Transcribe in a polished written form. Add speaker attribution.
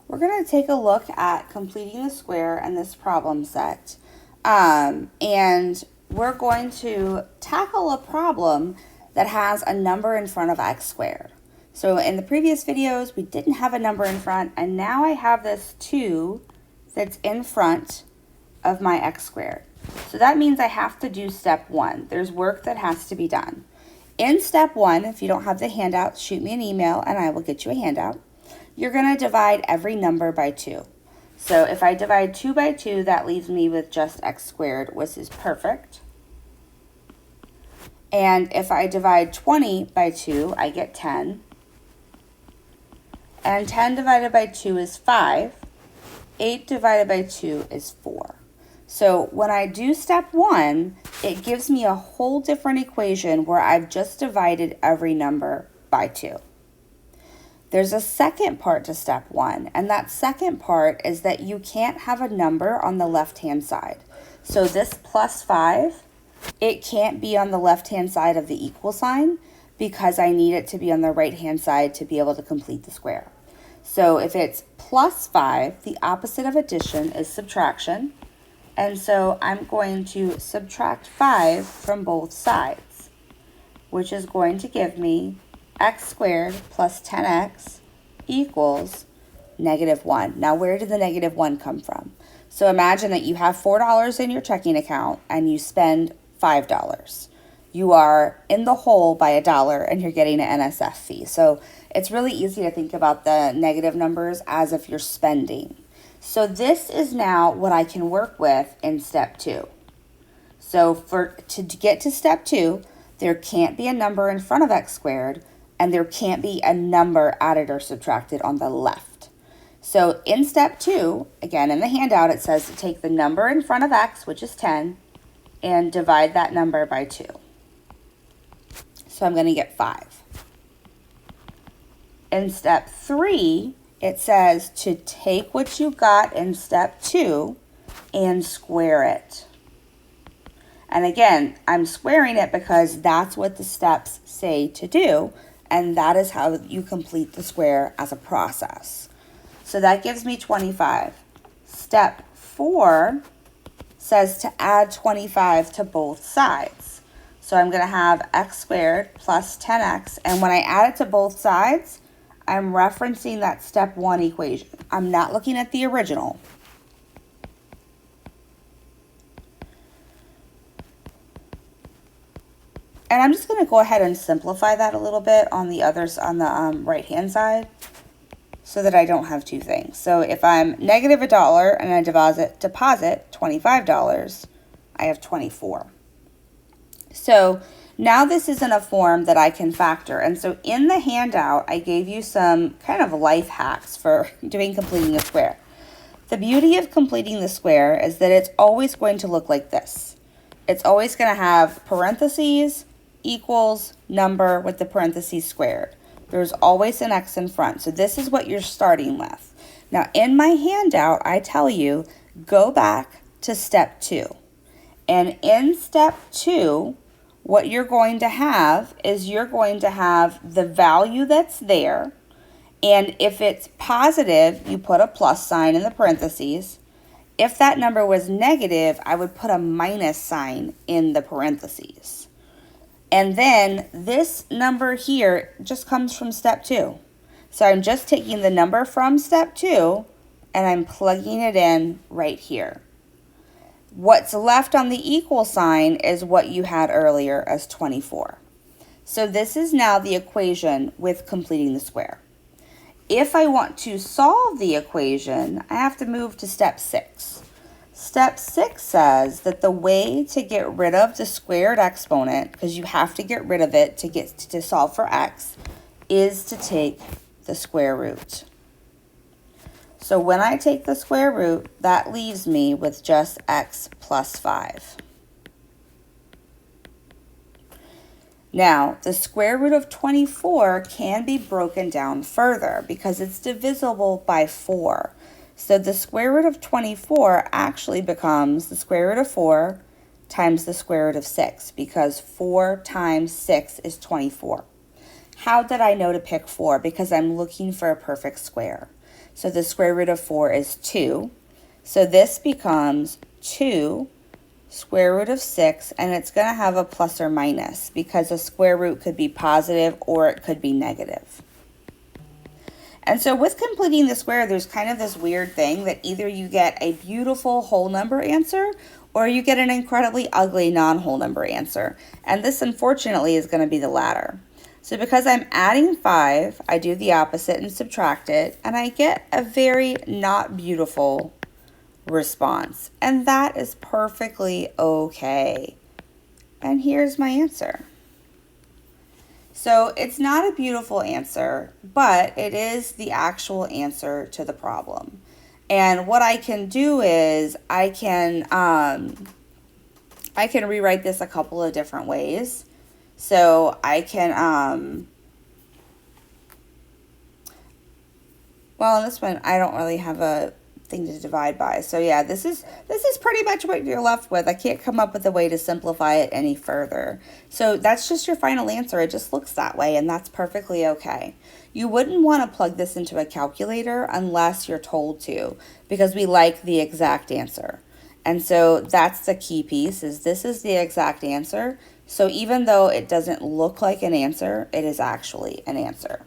Speaker 1: we're going to take a look at completing the square and this problem set. And we're going to tackle a problem that has a number in front of x squared. So in the previous videos, we didn't have a number in front, and now I have this 2 that's in front of my x squared. So that means I have to do step 1. There's work that has to be done. In step 1, if you don't have the handout, shoot me an email and I will get you a handout. You're going to divide every number by 2. So if I divide 2 by 2, that leaves me with just x squared, which is perfect. And if I divide 20 by 2, I get 10. And 10 divided by 2 is 5. 8 divided by 2 is 4. So when I do step 1, it gives me a whole different equation where I've just divided every number by 2. There's a second part to step 1, and that second part is that you can't have a number on the left-hand side. So this plus 5, it can't be on the left-hand side of the equal sign because I need it to be on the right-hand side to be able to complete the square. So if it's plus 5, the opposite of addition is subtraction. And so I'm going to subtract 5 from both sides, which is going to give me x squared plus 10x equals -1. Now, where did the -1 come from? So imagine that you have $4 in your checking account and you spend $5. You are in the hole by $1 and you're getting an NSF fee. So it's really easy to think about the negative numbers as if you're spending. So this is now what I can work with in step 2. So to get to step 2, there can't be a number in front of x squared, and there can't be a number added or subtracted on the left. So in step 2, again in the handout, it says to take the number in front of x, which is 10, and divide that number by 2. So I'm going to get 5. In step 3, it says to take what you got in step 2 and square it. And again, I'm squaring it because that's what the steps say to do, and that is how you complete the square as a process. So that gives me 25. Step 4 says to add 25 to both sides. So I'm going to have x squared plus 10x, and when I add it to both sides, I'm referencing that step 1 equation. I'm not looking at the original. And I'm just going to go ahead and simplify that a little bit on the right-hand side so that I don't have two things. So if I'm -$1 and I deposit $25, I have 24. So now this is in a form that I can factor. And so in the handout, I gave you some kind of life hacks for completing a square. The beauty of completing the square is that it's always going to look like this. It's always going to have parentheses, equals, number with the parentheses squared. There's always an x in front. So this is what you're starting with. Now in my handout, I tell you, go back to step 2. And in step 2, what you're going to have is you're going to have the value that's there. And if it's positive, you put a plus sign in the parentheses. If that number was negative, I would put a minus sign in the parentheses. And then this number here just comes from step 2. So I'm just taking the number from step 2 and I'm plugging it in right here. What's left on the equal sign is what you had earlier as 24. So this is now the equation with completing the square. If I want to solve the equation, I have to move to step 6. Step 6 says that the way to get rid of the squared exponent, because you have to get rid of it to solve for x, is to take the square root. So when I take the square root, that leaves me with just x plus 5. Now, the square root of 24 can be broken down further because it's divisible by 4. So the square root of 24 actually becomes the square root of 4 times the square root of 6, because 4 times 6 is 24. How did I know to pick 4? Because I'm looking for a perfect square. So the square root of 4 is 2. So this becomes 2 square root of 6, and it's going to have a plus or minus because a square root could be positive or it could be negative. And so with completing the square, there's kind of this weird thing that either you get a beautiful whole number answer or you get an incredibly ugly non-whole number answer. And this, unfortunately, is going to be the latter. So because I'm adding 5, I do the opposite and subtract it, and I get a very not beautiful response. And that is perfectly okay. And here's my answer. So it's not a beautiful answer, but it is the actual answer to the problem. And what I can do is I can rewrite this a couple of different ways. So I can, well, in this one, I don't really have a thing to divide by. So yeah, this is pretty much what you're left with. I can't come up with a way to simplify it any further. So that's just your final answer. It just looks that way, and that's perfectly okay. You wouldn't want to plug this into a calculator unless you're told to, because we like the exact answer. And so that's the key piece, is this is the exact answer. So even though it doesn't look like an answer, it is actually an answer.